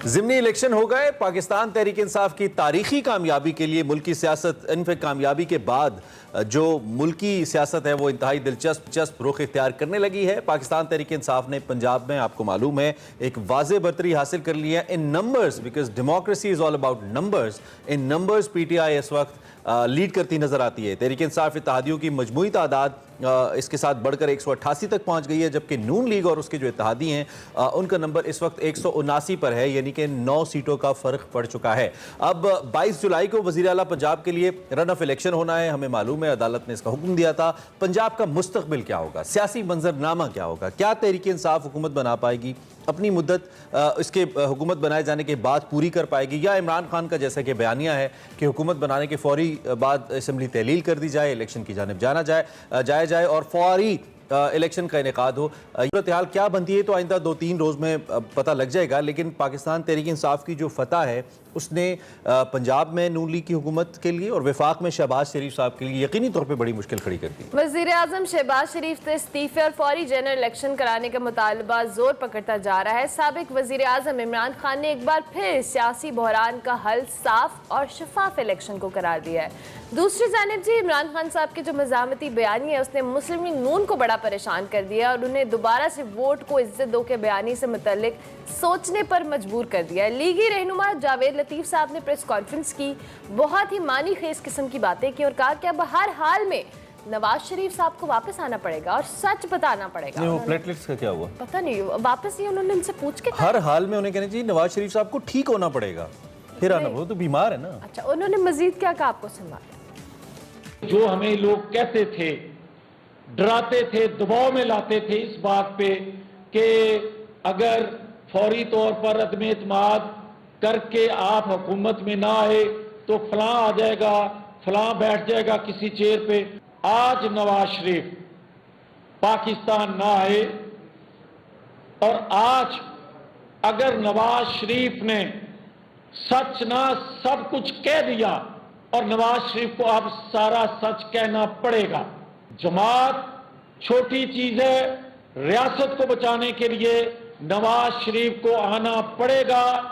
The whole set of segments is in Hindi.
ज़िमनी इलेक्शन हो गए। पाकिस्तान तहरीक इंसाफ की तारीखी कामयाबी के लिए मुल्की सियासत इनफे कामयाबी के बाद जो मुल्की सियासत है वो इंतहाई दिलचस्प रुख इख्तियार करने लगी है। पाकिस्तान तहरीक इंसाफ ने पंजाब में, आपको मालूम है, एक वाज़े बर्तरी हासिल कर ली है इन numbers, because democracy is all about numbers. इन नंबर्स पीटीआई इस वक्त लीड करती नजर आती है। तहरीक इंसाफ इत्तेहादियों की मजमूई तादाद इसके साथ बढ़कर 188 तक पहुंच गई है, जबकि नून लीग और उसके जो इत्तेहादी हैं उनका नंबर इस वक्त 179 पर है, यानी कि 9 सीटों का फर्क पड़ चुका है। अब 22 जुलाई को वज़ीर आला पंजाब के लिए रन ऑफ इलेक्शन होना है। हमें मालूम है अदालत ने इसका हुक्म दिया था। पंजाब का मुस्तकबिल क्या होगा, सियासी मंजरनामा क्या होगा, क्या तहरीक इंसाफ हुकूमत बना पाएगी, अपनी मुद्दत इसके हुकूमत बनाए जाने के बाद पूरी कर पाएगी, या इमरान खान का जैसा कि बयानिया है कि हुकूमत बनाने के फौरी बाद असम्बली तहलील कर दी जाए, इलेक्शन की जानिब जाया जाए और फौरी इलेक्शन का इनेकाद हो। सूरत हाल क्या बनती है तो आइंदा 2-3 रोज़ में पता लग जाएगा। लेकिन पाकिस्तान तहरीक इंसाफ की जो फतह है उसने पंजाब में नून लीग की हुकूमत के लिए और वफाक में शहबाज शरीफ साहब के लिए यकीनी तौर पर बड़ी मुश्किल खड़ी कर दी। वज़ीर आज़म शहबाज शरीफ से इस्तीफे और फौरी जनरल इलेक्शन कराने का मुतालबा जोर पकड़ता जा रहा है। साबिक वज़ीर आज़म इमरान खान ने एक बार फिर सियासी बहरान का हल साफ और शफाफ इलेक्शन को करार दिया है। दूसरी जानिब जी इमरान खान साहब के जो मज़ामती बयानी है उसने मुस्लिम लीग नून को बड़ा परेशान कर दिया और उन्हें दोबारा से वोट को इज्जत दो के बयानी से मुतल्लिक सोचने पर मजबूर कर दिया है। लीगी रहनुमा जावेद लतीफ़ साहब ने प्रेस कॉन्फ्रेंस की, बहुत ही मानी खेज किस्म की बातें की और कहा कि अब हर हाल में नवाज शरीफ साहब को वापस आना पड़ेगा और सच बताना पड़ेगा। वो प्लेटलेट्स का क्या हुआ पता नहीं, वापस ही उन्होंने उनसे पूछ के हर हाल में उन्हें कहना चाहिए नवाज शरीफ साहब को ठीक होना पड़ेगा, फिर आना, वो तो बीमार है ना। अच्छा, उन्होंने मजीद क्या कहा आपको सुना? जो हमें लोग कहते थे, डराते थे, दबाव में लाते थे इस बात पे कि अगर फौरी तौर पर अदम एतमाद करके आप हुकूमत में ना आए तो फलां आ जाएगा, फलां बैठ जाएगा किसी चेयर पे। आज नवाज शरीफ पाकिस्तान ना आए और आज अगर नवाज शरीफ ने सच ना सब कुछ कह दिया और नवाज शरीफ को अब सारा सच कहना पड़ेगा। जमात छोटी चीज है, रियासत को बचाने के लिए नवाज शरीफ को आना पड़ेगा।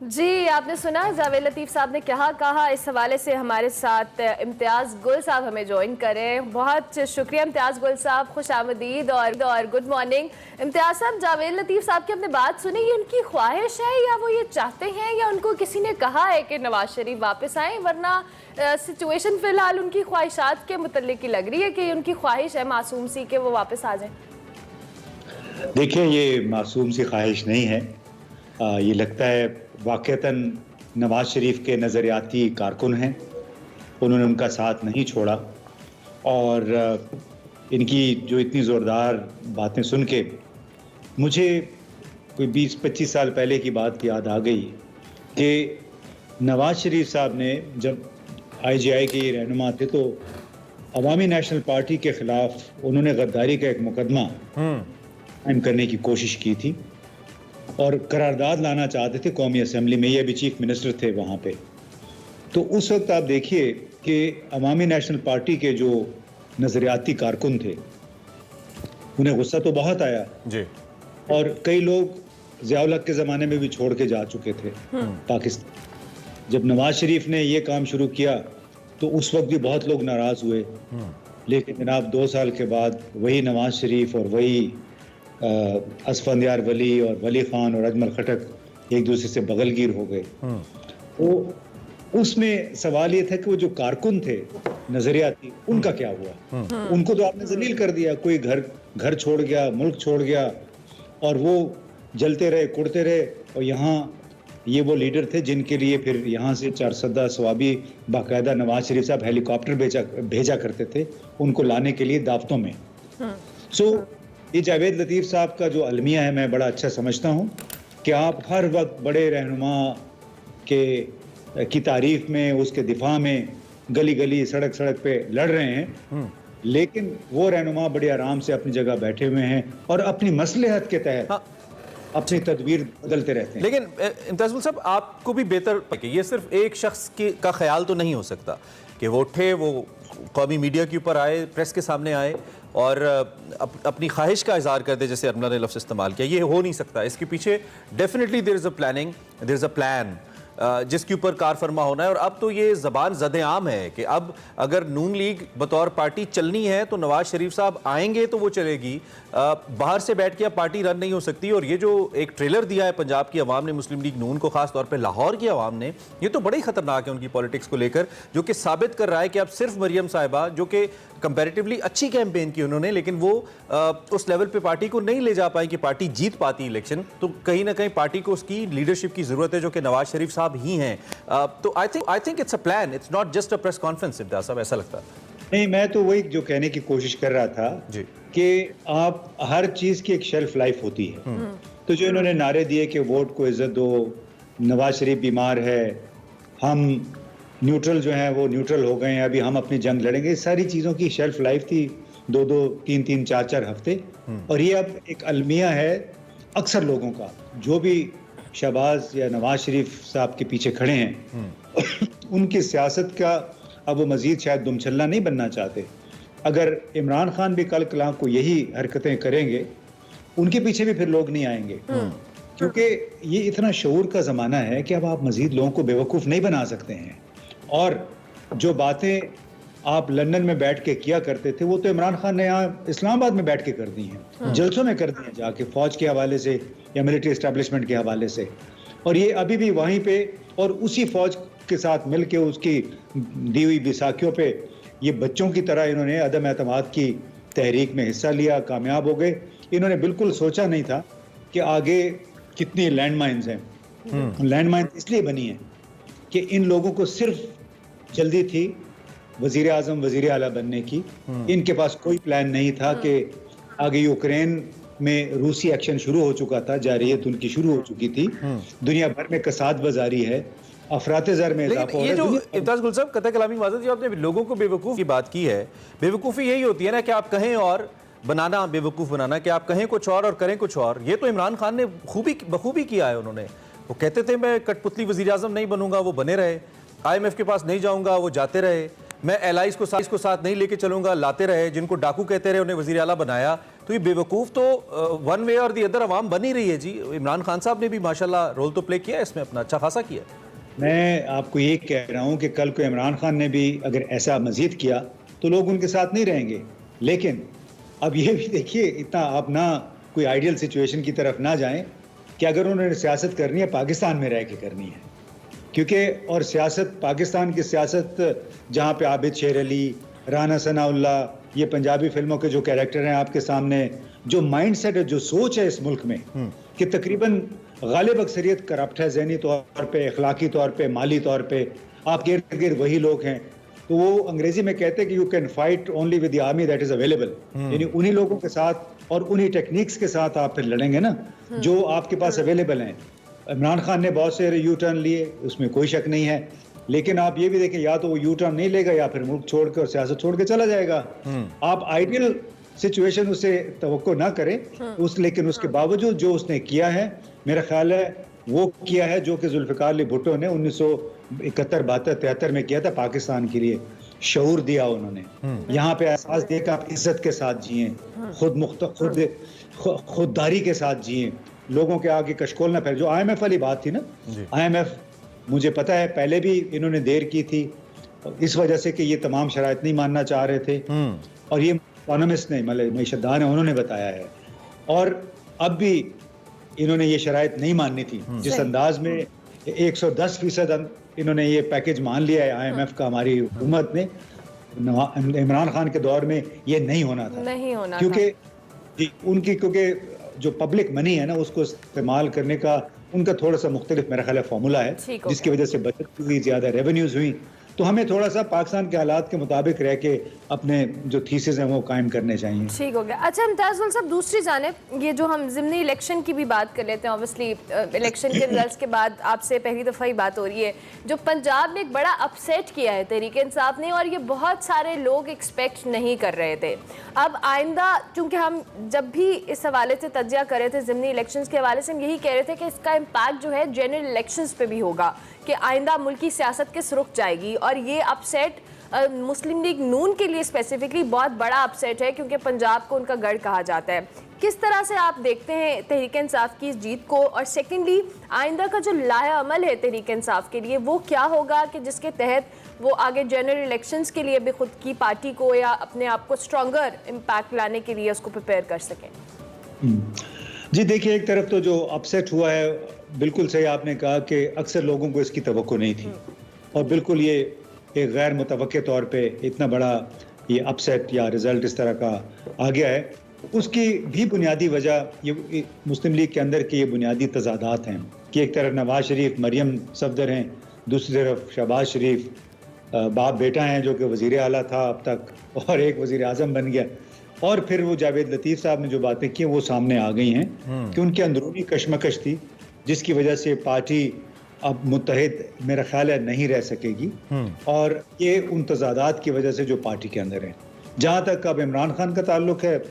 जी, आपने सुना जावेद लतीफ़ साहब ने क्या कहा। इस हवाले से हमारे साथ इम्तियाज़ गुल साहब हमें ज्वाइन करें। बहुत शुक्रिया इम्तियाज़ गुल साहब, खुश आमदीद और गुड मॉर्निंग। इम्तियाज़ साहब, जावेद लतीफ़ साहब की अपने बात सुनी, ये उनकी ख्वाहिश है या वो ये चाहते हैं या उनको किसी ने कहा है कि नवाज शरीफ वापस आएँ? वरना सिचुएशन फ़िलहाल उनकी ख्वाहिशात के मुतल्लिक ही लग रही है कि उनकी ख्वाहिश है मासूम सी कि वो वापस आ जाएँ। देखिए, ये मासूम सी ख्वाहिश नहीं है। ये लगता है वाक़तन नवाज शरीफ के नज़रियाती कारकुन हैं, उन्होंने उनका साथ नहीं छोड़ा और इनकी जो इतनी ज़ोरदार बातें सुन के मुझे कोई 20-25 साल पहले की बात याद आ गई कि नवाज शरीफ साहब ने जब IGI के रहनुमा थे तो अवामी नेशनल पार्टी के ख़िलाफ़ उन्होंने गद्दारी का एक मुकदमा कायम करने की कोशिश की थी और करारदाद लाना चाहते थे कौमी असम्बली में। ये भी चीफ मिनिस्टर थे वहाँ पे। तो उस वक्त आप देखिए कि अवामी नेशनल पार्टी के जो नज़रियाती कारकुन थे उन्हें गुस्सा तो बहुत आया जी, और कई लोग ज़िया-उल हक के ज़माने में भी छोड़ के जा चुके थे पाकिस्तान। जब नवाज शरीफ ने ये काम शुरू किया तो उस वक्त भी बहुत लोग नाराज़ हुए, लेकिन जनाब 2 साल के बाद वही नवाज शरीफ और वही असफंदियार वली और वली खान और अजमल खटक एक दूसरे से बगलगीर हो गए। तो उसमें सवाल ये था कि वो जो कारकुन थे नजरियाती, उनका क्या हुआ? उनको तो आपने जलील कर दिया, कोई घर छोड़ गया, मुल्क छोड़ गया और वो जलते रहे, कुड़ते रहे। और यहाँ ये वो लीडर थे जिनके लिए फिर यहाँ से 4 सवाबी बाकायदा नवाज शरीफ साहब हेलीकॉप्टर भेजा करते थे उनको लाने के लिए दावतों में। ये जावेद लतीफ़ साहब का जो अलमिया है मैं बड़ा अच्छा समझता हूँ कि आप हर वक्त बड़े रहनुमा की तारीफ में, उसके दिफा में गली गली सड़क सड़क पे लड़ रहे हैं, लेकिन वो रहनुमा बड़े आराम से अपनी जगह बैठे हुए हैं और अपनी मसलहत के तहत अपनी तदबीर बदलते रहते हैं। लेकिन इम्तियाज़ गुल साहब, आपको भी बेहतर कि ये सिर्फ एक शख्स का ख्याल तो नहीं हो सकता कि वो उठे, वो कौमी मीडिया के ऊपर आए, प्रेस के सामने आए और अपनी ख्वाहिश का इजहार कर दे, जैसे अरमला ने लफ्ज़ इस्तेमाल किया, ये हो नहीं सकता। इसके पीछे definitely there is a planning, there is a plan जिसके ऊपर कार फरमा होना है। और अब तो ये ज़बान ज़द-ए-आम है कि अब अगर नून लीग बतौर पार्टी चलनी है तो नवाज शरीफ साहब आएंगे तो वो चलेगी, बाहर से बैठ के अब पार्टी रन नहीं हो सकती। और ये जो एक ट्रेलर दिया है पंजाब की आवाम ने मुस्लिम लीग नून को, खास तौर पे लाहौर की आवाम ने, ये तो बड़ा ही खतरनाक है उनकी पॉलिटिक्स को लेकर, जो कि साबित कर रहा है कि अब सिर्फ मरियम साहिबा, जो कि कंपैरेटिवली अच्छी कैंपेन की उन्होंने, लेकिन वो उस लेवल पे पार्टी को नहीं ले जा पाई कि पार्टी जीत पाती इलेक्शन। तो कहीं ना कहीं पार्टी को उसकी लीडरशिप की जरूरत है, जो कि नवाज शरीफ साहब ही हैं। तो I think it's a plan, it's not just a press conference. Imtiaz साहब, ऐसा लगता है? नहीं, मैं तो वही जो कहने की कोशिश कर रहा था जी कि आप हर चीज की एक शेल्फ लाइफ होती है। तो जो इन्होंने नारे दिए कि वोट को इज्जत दो, नवाज शरीफ बीमार है, हम न्यूट्रल जो हैं वो न्यूट्रल हो गए हैं, अभी हम अपनी जंग लड़ेंगे, इस सारी चीज़ों की शेल्फ लाइफ थी 2-2, 3-3, 4-4 हफ्ते। और ये अब एक अलमिया है अक्सर लोगों का, जो भी शहबाज या नवाज शरीफ साहब के पीछे खड़े हैं उनकी सियासत का अब वो मजीद शायद दुमछल्ला नहीं बनना चाहते। अगर इमरान खान भी कल कलाम को यही हरकतें करेंगे, उनके पीछे भी फिर लोग नहीं आएंगे, क्योंकि ये इतना शऊर का ज़माना है कि अब आप मजीद लोगों को बेवकूफ़ नहीं बना सकते हैं। और जो बातें आप लंदन में बैठ के किया करते थे, वो तो इमरान खान ने यहाँ इस्लामाबाद में बैठ के कर दी हैं, जलसों में कर दी हैं, जाके फौज के हवाले से या मिलिट्री एस्टेब्लिशमेंट के हवाले से। और ये अभी भी वहीं पे और उसी फौज के साथ मिल के उसकी दी हुई बैसाखियों पे ये बच्चों की तरह इन्होंने अदम एतमाद की तहरीक में हिस्सा लिया, कामयाब हो गए। इन्होंने बिल्कुल सोचा नहीं था कि आगे कितनी लैंडमाइंस हैं। लैंडमाइंस इसलिए बनी है कि इन लोगों को सिर्फ जल्दी थी वजीर आजम वजीर आला बनने की। इनके पास कोई प्लान नहीं था कि आगे यूक्रेन में रूसी एक्शन शुरू हो चुका था, जारियत उनकी शुरू हो चुकी थी, दुनिया भर में कसाद बाजारी है, अफरात ज़र में इजाफा हो रहा है। ये जो इम्तियाज गुल साहब कतई कलामी माजरत, जो आपने लोगों को बेवकूफ़ की बात की है, बेवकूफ़ी यही होती है ना कि आप कहें और बनाना, बेवकूफ़ बनाना कि आप कहें कुछ और करें कुछ और। ये तो इमरान खान ने बखूबी किया है। उन्होंने, वो कहते थे मैं कठपुतली वज़ीर आज़म नहीं बनूंगा, वो बने रहे। IMF के पास नहीं जाऊंगा, वो जाते रहे। मैं एलाइज को साथ नहीं लेके चलूंगा, लाते रहे। जिनको डाकू कहते रहे उन्हें वज़ीर आला बनाया। तो ये बेवकूफ़ तो वन वे और दी अदर अवाम बनी रही है जी। इमरान खान साहब ने भी माशाल्लाह रोल तो प्ले किया है इसमें, अपना अच्छा खासा किया। मैं आपको ये कह रहा हूँ कि कल को इमरान खान ने भी अगर ऐसा मजीद किया तो लोग उनके साथ नहीं रहेंगे। लेकिन अब ये भी देखिए, इतना आप ना कोई आइडियल सिचुएशन की तरफ ना जाएं कि अगर उन्होंने सियासत करनी है पाकिस्तान में रह के करनी है, क्योंकि और सियासत, पाकिस्तान की सियासत जहाँ पे आबिद शेर अली, राना सनाउल्ला, ये पंजाबी फिल्मों के जो कैरेक्टर हैं आपके सामने, जो माइंडसेट है, जो सोच है इस मुल्क में कि तकरीबन गालिब अक्सरियत करप्ट है, ज़हनी तौर पे, अखलाकी तौर पे, माली तौर पे, आपके इर्द गिर्द वही लोग हैं। तो वो अंग्रेजी में कहते हैं कि you can fight only with the army that is available, यानी उन्हीं लोगों के साथ और उन्हीं टेक्निक्स के साथ आप फिर लड़ेंगे ना जो आपके पास अवेलेबल हैं। इमरान खान ने बहुत से यू टर्न लिए, उसमें कोई शक नहीं है, लेकिन आप ये भी देखें, या तो वो यू टर्न नहीं लेगा या फिर मुल्क छोड़ के और सियासत छोड़ के चला जाएगा। आप आइडियल सिचुएशन उसे तवक्को ना करें लेकिन उसके बावजूद जो उसने किया है, मेरा ख्याल है वो किया है जो कि जुल्फ़िकार अली भुट्टो ने 1971, 72, 73 में किया था पाकिस्तान के लिए। शऊर दिया उन्होंने, यहाँ पे एहसास दिया कि आप इज्जत के साथ जिए, खुददारी के साथ जिए, लोगों के आगे कशकोल ना फैल। जो IMF वाली बात थी ना, IMF मुझे पता है पहले भी इन्होंने देर की थी इस वजह से कि ये तमाम शराइत नहीं मानना चाह रहे थे, और ये इकोनॉमिस्ट ने, मतलब मईशतदान है, उन्होंने बताया है। और अब भी इन्होंने ये शराइत नहीं माननी थी। जिस अंदाज में 110% इन्होंने ये पैकेज मान लिया है IMF का, हमारी हुकूमत ने, इमरान खान के दौर में ये नहीं होना था, क्योंकि जो पब्लिक मनी है ना उसको इस्तेमाल करने का उनका थोड़ा सा मुख्तलिफ मेरा ख्याल है फॉर्मूला है, जिसकी वजह से बचत हुई, ज्यादा रेवेन्यूज हुई। तो हमें थोड़ा सा पाकिस्तान के हालात के मुताबिक रह के अपने जो थीसिस हैं वो कायम करने चाहिए। ठीक हो गया। अच्छा इम्तियाज़ गुल साहब, दूसरी जानिब ये जो हम ज़िमनी इलेक्शन की भी बात कर लेते हैं, ऑब्वियसली इलेक्शन के रिजल्ट्स के बाद आपसे पहली दफ़ा ही बात हो रही है, जो पंजाब में एक बड़ा अपसेट किया है तहरीक इंसाफ ने, और ये बहुत सारे लोग एक्सपेक्ट नहीं कर रहे थे। अब आइंदा, चूँकि हम जब भी इस हवाले से तज्जिया कर रहे थे ज़िमनी इलेक्शन के हवाले से, हम यही कह रहे थे कि इसका इम्पैक्ट जो है जनरल इलेक्शन पे भी होगा, कि आइंदा मुल्क की सियासत किस रुख जाएगी। और ये अपसेट मुस्लिम लीग नून के लिए स्पेसिफिकली बहुत बड़ा अपसेट है, क्योंकि पंजाब को उनका गढ़ कहा जाता है। किस तरह से आप देखते हैं तहरीक इंसाफ की इस जीत को, और सेकेंडली आइंदा का जो लाया अमल है तहरीक इंसाफ के लिए वो क्या होगा कि जिसके तहत वो आगे जनरल इलेक्शंस के लिए भी खुद की पार्टी को या अपने आप को स्ट्रॉन्गर इम्पैक्ट लाने के लिए उसको प्रिपेयर कर सकें? जी देखिए, एक तरफ तो जो अपसेट हुआ है, बिल्कुल सही आपने कहा कि अक्सर लोगों को इसकी तवक्को नहीं थी, और बिल्कुल ये एक गैर मुतवक्के तौर पे इतना बड़ा ये अपसेट या रिजल्ट इस तरह का आ गया है। उसकी भी बुनियादी वजह ये मुस्लिम लीग के अंदर के ये बुनियादी तजादात हैं कि एक तरफ नवाज शरीफ मरियम सफदर हैं, दूसरी तरफ शहबाज शरीफ बाप बेटा हैं जो कि वज़ीर आला था अब तक और एक वज़ीर आज़म बन गया, और फिर वो जावेद लतीफ़ साहब ने जो बातें की वो सामने आ गई हैं कि उनकी अंदरूनी कशमकश थी जिसकी वजह से पार्टी अब मुत्तहिद मेरा ख्याल है नहीं रह सकेगी, और ये उन तजादात की वजह से जो पार्टी के अंदर है। जहाँ तक अब इमरान खान का ताल्लुक है,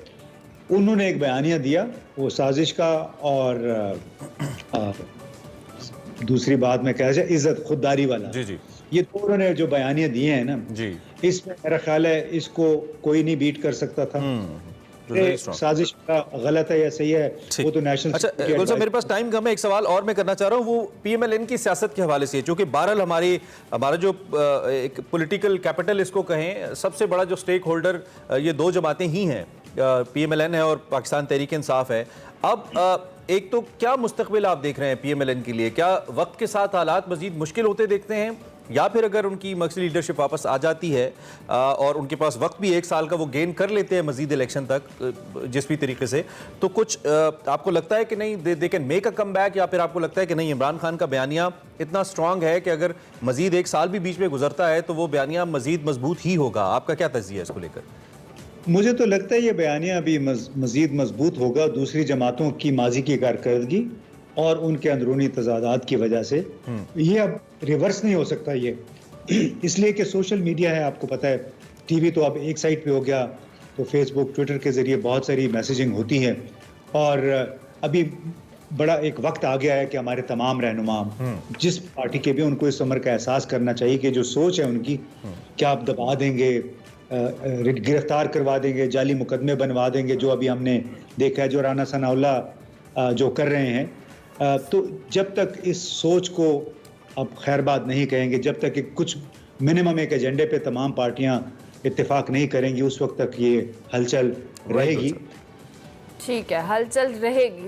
उन्होंने एक बयानिया दिया वो साजिश का, और दूसरी बात मैं कह रहा इज्जत खुददारी वाला। जी ये तो उन्होंने जो बयानियां दिए हैं ना जी, इसमें मेरा ख्याल है इसको कोई नहीं बीट कर सकता था। साजिश का गलत है या सही है वो तो नेशनल। अच्छा गुल साहब, मेरे पास टाइम कम है, एक सवाल और मैं करना चाह रहा हूँ, वो पीएमएलएन की सियासत के हवाले से, क्योंकि बहरहाल हमारा जो एक पॉलिटिकल कैपिटल इसको कहें, सबसे बड़ा जो स्टेक होल्डर ये दो जमातें ही हैं, पीएमएलएन है और पाकिस्तान तहरीक इंसाफ है। अब एक तो क्या मुस्तकबिल आप देख रहे हैं पीएमएलएन के लिए? क्या वक्त के साथ हालात मजीद मुश्किल होते देखते हैं, या फिर अगर उनकी मर्कज़ी लीडरशिप वापस आ जाती है और उनके पास वक्त भी 1 साल का वो गेन कर लेते हैं मजीद इलेक्शन तक जिस भी तरीके से, तो कुछ आपको लगता है कि नहीं they can make a come back, या फिर आपको लगता है कि नहीं इमरान खान का बयानिया इतना स्ट्रॉन्ग है कि अगर मजीद 1 साल भी बीच में गुजरता है तो वो बयानिया मजीद मजबूत ही होगा? आपका क्या तज्जिया है इसको लेकर? मुझे तो लगता है ये बयानिया अभी मजीद मजबूत होगा दूसरी जमातों की माजी की कारकर्दगी और उनके अंदरूनी तजादात की वजह से। ये अब रिवर्स नहीं हो सकता ये, इसलिए कि सोशल मीडिया है, आपको पता है, टीवी तो अब एक साइड पे हो गया, तो फेसबुक ट्विटर के ज़रिए बहुत सारी मैसेजिंग होती है, और अभी बड़ा एक वक्त आ गया है कि हमारे तमाम रहनुमा जिस पार्टी के भी उनको इस उम्र का एहसास करना चाहिए कि जो सोच है उनकी, क्या आप दबा देंगे, गिरफ्तार करवा देंगे, जाली मुकदमे बनवा देंगे, जो अभी हमने देखा है जो राना सनाउल्लाह जो कर रहे हैं। तो जब तक इस सोच को अब खैरबाद नहीं कहेंगे, जब तक कि कुछ मिनिमम एक एजेंडे पे तमाम पार्टियां इत्तेफाक नहीं करेंगी, उस वक्त तक ये हलचल रहेगी। ठीक है, हलचल रहेगी।